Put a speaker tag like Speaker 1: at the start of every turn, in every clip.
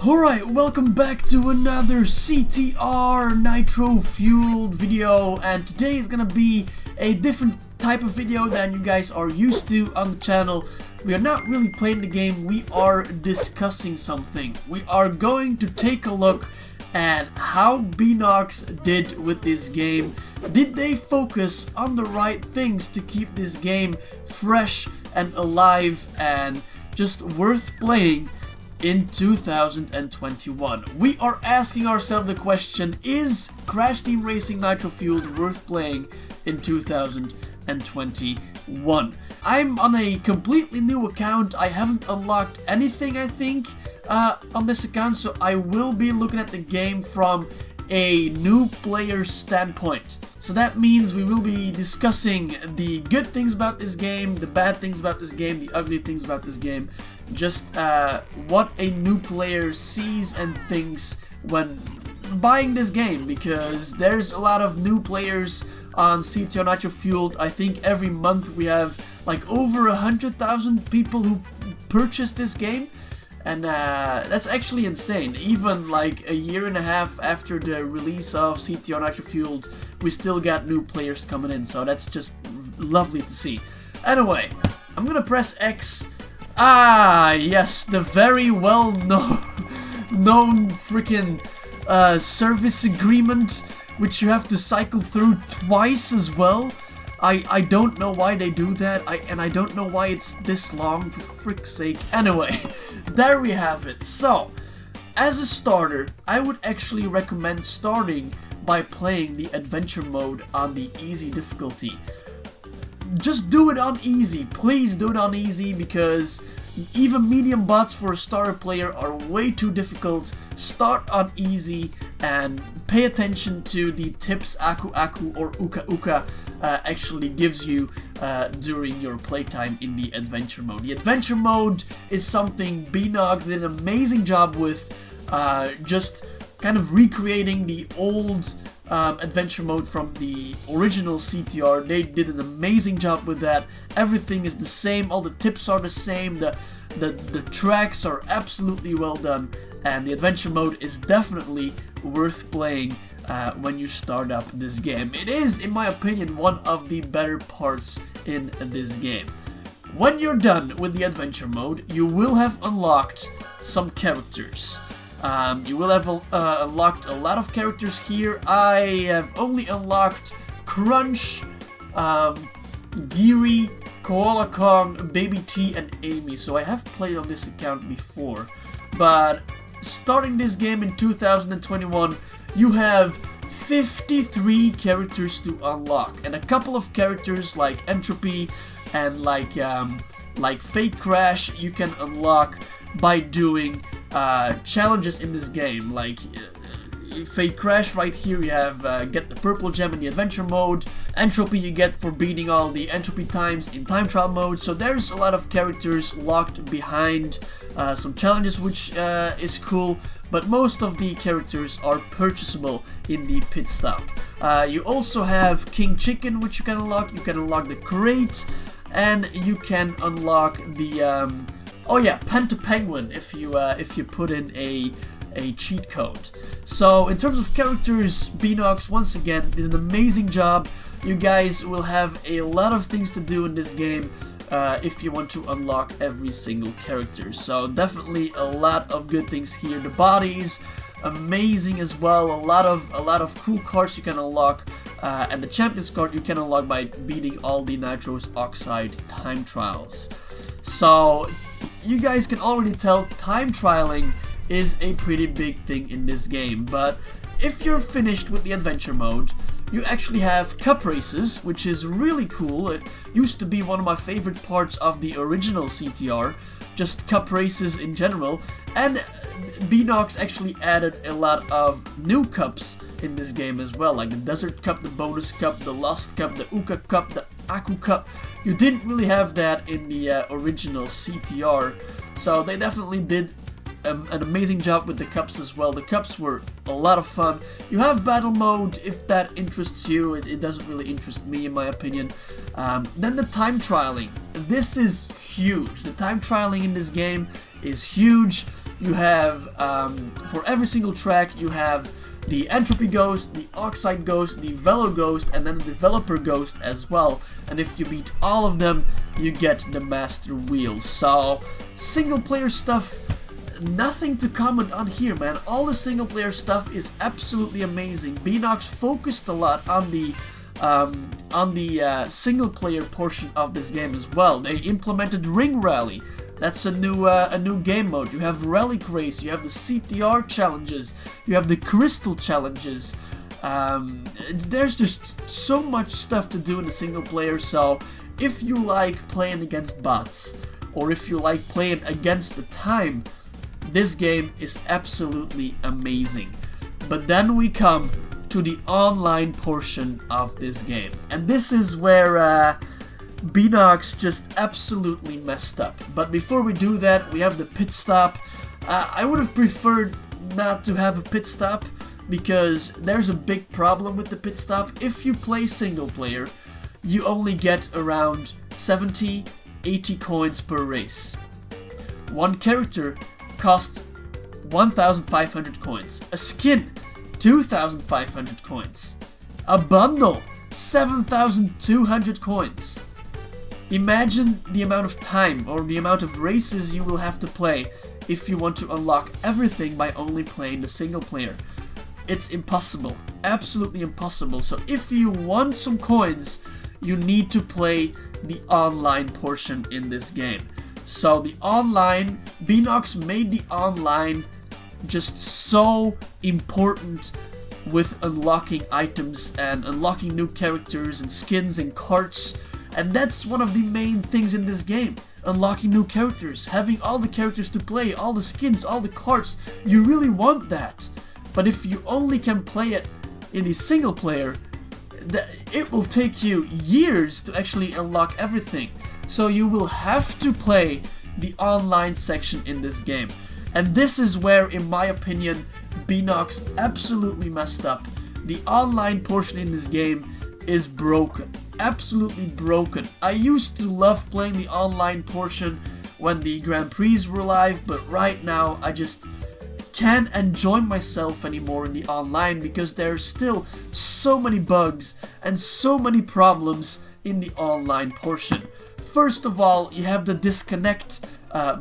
Speaker 1: Alright, welcome back to another CTR nitro-fueled video, and today is gonna be a different type of video than you guys are used to on the channel. We are not really playing the game, we are discussing something. We are going to take a look at how Beenox did with this game. Did they focus on the right things to keep this game fresh and alive and just worth playing in 2021? We are asking ourselves the question, is Crash Team Racing Nitro Fueled worth playing in 2021? I'm on a completely new account. I haven't unlocked anything, I think, on this account, so I will be looking at the game from a new player standpoint. So that means we will be discussing the good things about this game, the bad things about this game, the ugly things about this game, just what a new player sees and thinks when buying this game, because there's a lot of new players on CTR Nitro Fueled. I think every month we have like over 100,000 people who purchase this game. And that's actually insane. Even like a year and a half after the release of CTR Nitro Fueled, we still got new players coming in, so that's just lovely to see. Anyway, I'm gonna press X. Ah, yes, the very well known freaking service agreement, which you have to cycle through twice as well. I don't know why they do that, and I don't know why it's this long, for frick's sake. Anyway, there we have it. So, as a starter, I would actually recommend starting by playing the adventure mode on the easy difficulty. Just do it on easy, please do it on easy, because even medium bots for a starter player are way too difficult. Start on easy and pay attention to the tips Aku or Uka actually gives you during your playtime in the adventure mode. The adventure mode is something Beenox did an amazing job with, just kind of recreating the old adventure mode from the original CTR. They did an amazing job with that. Everything is the same, all the tips are the same, the tracks are absolutely well done, and the adventure mode is definitely worth playing when you start up this game. It is, in my opinion, one of the better parts in this game. When you're done with the adventure mode, you will have unlocked some characters. You will have unlocked a lot of characters here. I have only unlocked Crunch, Geary, Koala Kong, Baby T, and Amy, so I have played on this account before. But starting this game in 2021, you have 53 characters to unlock, and a couple of characters like Entropy and like Fake Crash you can unlock by doing challenges in this game. Like Fake Crash right here, you have get the purple gem in the adventure mode. Entropy you get for beating all the entropy times in time trial mode. So there's a lot of characters locked behind some challenges, which is cool, but most of the characters are purchasable in the pit stop. You also have King Chicken, which you can unlock. You can unlock the crate, and you can unlock the oh yeah, Penta Penguin if you put in a cheat code. So in terms of characters, Beenox once again did an amazing job. You guys will have a lot of things to do in this game if you want to unlock every single character. So definitely a lot of good things here. The bodies amazing as well. A lot of cool cards you can unlock, and the Champions card you can unlock by beating all the Nitrous Oxide time trials. So you guys can already tell time trialing is a pretty big thing in this game. But if you're finished with the adventure mode, you actually have cup races, which is really cool. It used to be one of my favorite parts of the original CTR, just cup races in general, and Beenox actually added a lot of new cups in this game as well, like the Desert Cup, the Bonus Cup, the Lost Cup, the Uka Cup, the Aku Cup. You didn't really have that in the original CTR, so they definitely did an amazing job with the cups as well. The cups were a lot of fun. You have battle mode if that interests you. It doesn't really interest me in my opinion. Then the time trialing. This is huge. The time trialing in this game is huge. you have, for every single track, you have the Entropy Ghost, the Oxide Ghost, the Velo Ghost, and then the Developer Ghost as well. And if you beat all of them, you get the Master Wheel. So, single player stuff, nothing to comment on here, man. All the single player stuff is absolutely amazing. Beenox focused a lot on the single player portion of this game as well. They implemented Ring Rally. That's a new game mode. You have Relic Race, you have the CTR challenges, you have the Crystal challenges. There's just so much stuff to do in the single player, so if you like playing against bots, or if you like playing against the time, this game is absolutely amazing. But then we come to the online portion of this game, and this is where Beenox just absolutely messed up. But before we do that, we have the pit stop. I would have preferred not to have a pit stop, because there's a big problem with the pit stop. If you play single player, you only get around 70-80 coins per race. One character costs 1,500 coins. A skin, 2,500 coins. A bundle, 7,200 coins. Imagine the amount of time or the amount of races you will have to play if you want to unlock everything by only playing the single player. It's impossible, absolutely impossible. So if you want some coins, you need to play the online portion in this game. So the online, Beenox made the online just so important with unlocking items and unlocking new characters and skins and carts. And that's one of the main things in this game. Unlocking new characters, having all the characters to play, all the skins, all the carts. You really want that. But if you only can play it in the single player, it will take you years to actually unlock everything. So you will have to play the online section in this game. And this is where, in my opinion, Beenox absolutely messed up. The online portion in this game is broken. Absolutely broken. I used to love playing the online portion when the Grand Prix were live, but right now I just can't enjoy myself anymore in the online, because there's still so many bugs and so many problems in the online portion. First of all, you have the disconnect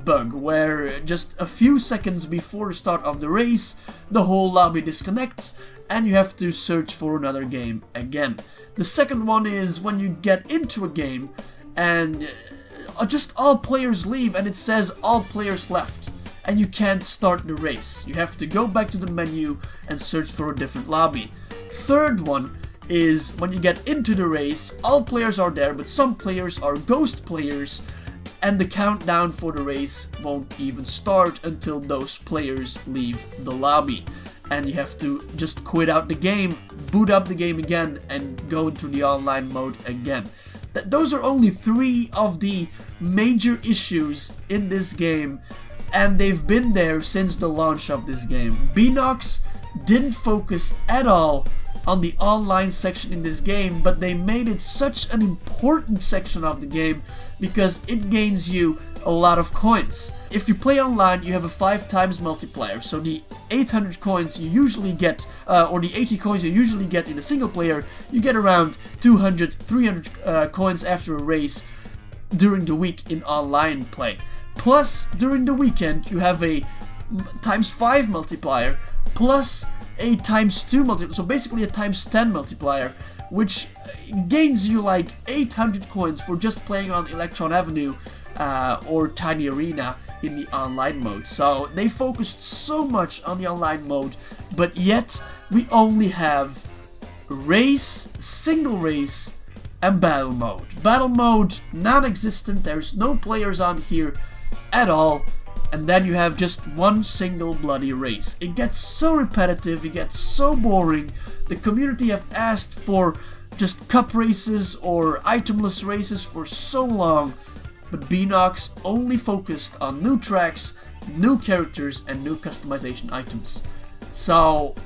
Speaker 1: bug, where just a few seconds before the start of the race, the whole lobby disconnects and you have to search for another game again. The second one is when you get into a game and just all players leave and it says all players left and you can't start the race. You have to go back to the menu and search for a different lobby. Third one is when you get into the race, all players are there, but some players are ghost players and the countdown for the race won't even start until those players leave the lobby. And you have to just quit out the game, boot up the game again, and go into the online mode again. Those are only 3 of the major issues in this game, and they've been there since the launch of this game. Beenox didn't focus at all on the online section in this game, but they made it such an important section of the game because it gains you a lot of coins. If you play online, you have a 5 times multiplier, so the 800 coins you usually get, or the 80 coins you usually get in the single player, you get around 200, 300 coins after a race during the week in online play. Plus, during the weekend, you have a times 5 multiplier, plus a times 2 multiplier, so basically a times 10 multiplier, which gains you like 800 coins for just playing on Electron Avenue or Tiny Arena in the online mode. So they focused so much on the online mode, but yet we only have race, single race, and battle mode. Battle mode, non-existent, there's no players on here at all, and then you have just one single bloody race. It gets so repetitive, it gets so boring. The community have asked for just cup races or itemless races for so long, but Beenox only focused on new tracks, new characters, and new customization items. So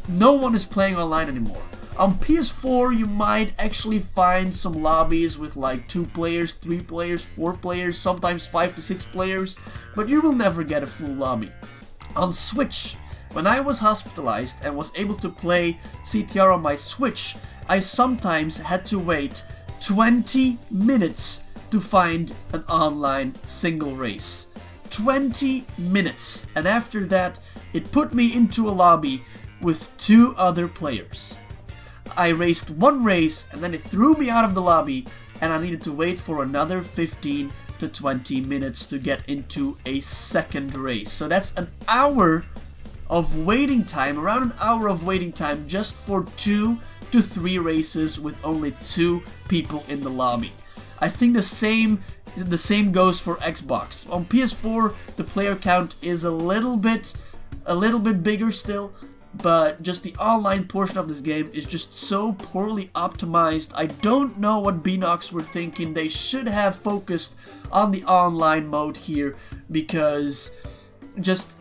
Speaker 1: no one is playing online anymore. On PS4, you might actually find some lobbies with like 2 players, 3 players, 4 players, sometimes 5 to 6 players, but you will never get a full lobby. On Switch, when I was hospitalized and was able to play CTR on my Switch, I sometimes had to wait 20 minutes to find an online single race. 20 minutes, and after that it put me into a lobby with 2 other players. I raced 1 race and then it threw me out of the lobby and I needed to wait for another 15 to 20 minutes to get into a second race. So that's an hour of waiting time, around an hour of waiting time just for 2 to 3 races with only 2 people in the lobby. I think the same goes for Xbox. On PS4, the player count is a little bit bigger still, but just the online portion of this game is just so poorly optimized. I don't know what Beenox were thinking. They should have focused on the online mode here, because just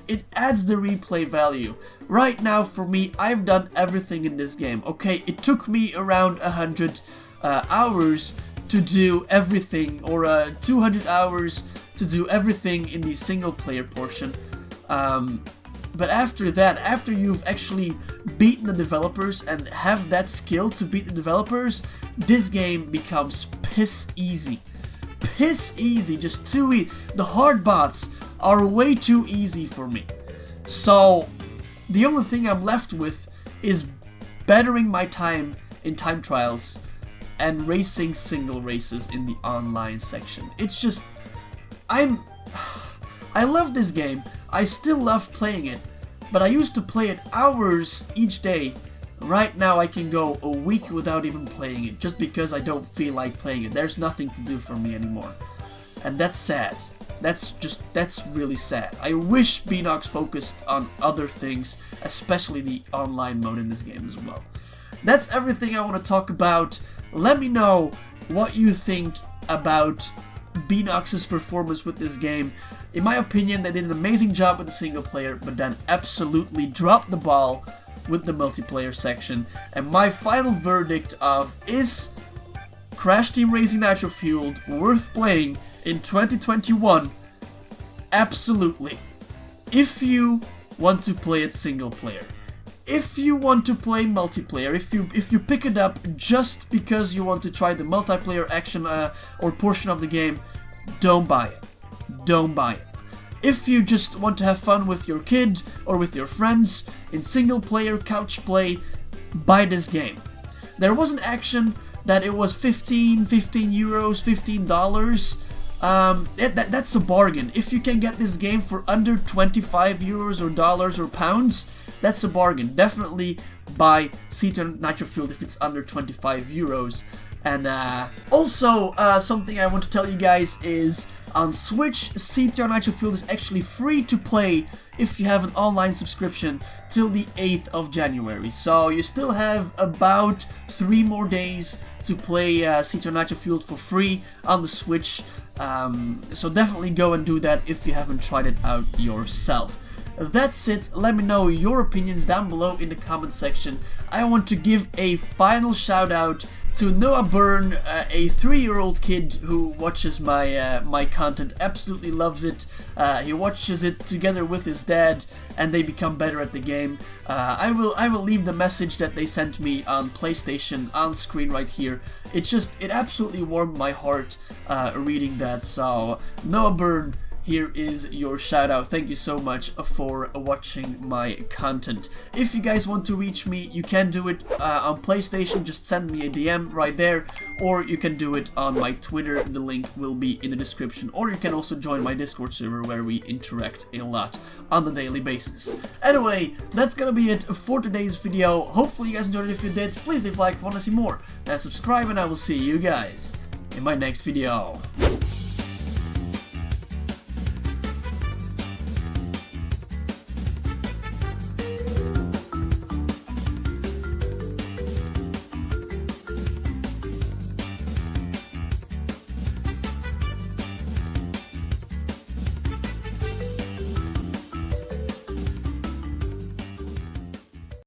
Speaker 1: it adds the replay value. Right now for me, I've done everything in this game. Okay, it took me around 100 hours to do everything, or 200 hours to do everything in the single player portion. But after that, after you've actually beaten the developers and have that skill to beat the developers, this game becomes piss easy. Piss easy, just too easy. The hard bots are way too easy for me. So the only thing I'm left with is bettering my time in time trials and racing single races in the online section. It's just, I love this game. I still love playing it, but I used to play it hours each day. Right now I can go a week without even playing it, just because I don't feel like playing it. There's nothing to do for me anymore. And that's sad. That's really sad. I wish Beenox focused on other things, especially the online mode in this game as well. That's everything I want to talk about. Let me know what you think about Beenox's performance with this game. In my opinion, they did an amazing job with the single player, but then absolutely dropped the ball with the multiplayer section. And my final verdict of, is Crash Team Racing nitro-fueled worth playing in 2021? Absolutely. If you want to play it single player. If you want to play multiplayer, if you pick it up just because you want to try the multiplayer action or portion of the game, don't buy it. Don't buy it. If you just want to have fun with your kid or with your friends in single player couch play, buy this game. There was an action that it was 15 euros, $15. That's a bargain. If you can get this game for under 25 euros or dollars or pounds, that's a bargain. Definitely buy CTR nitro-fueled if it's under 25 euros. And also, something I want to tell you guys is, on Switch, CTR nitro-fueled is actually free to play if you have an online subscription till the 8th of January. So you still have about 3 more days to play CTR nitro-fueled for free on the Switch. So definitely go and do that if you haven't tried it out yourself. That's it. Let me know your opinions down below in the comment section. I want to give a final shout out to Noah Byrne, a 3-year-old kid who watches my content, absolutely loves it. He watches it together with his dad, and they become better at the game. I will leave the message that they sent me on PlayStation on screen right here. It absolutely warmed my heart reading that. So Noah Byrne, here is your shout out. Thank you so much for watching my content. If you guys want to reach me, you can do it on PlayStation. Just send me a DM right there, or you can do it on my Twitter. The link will be in the description, or you can also join my Discord server where we interact a lot on the daily basis. Anyway, that's gonna be it for today's video. Hopefully you guys enjoyed it. If you did, please leave a like if you want to see more, and subscribe, and I will see you guys in my next video.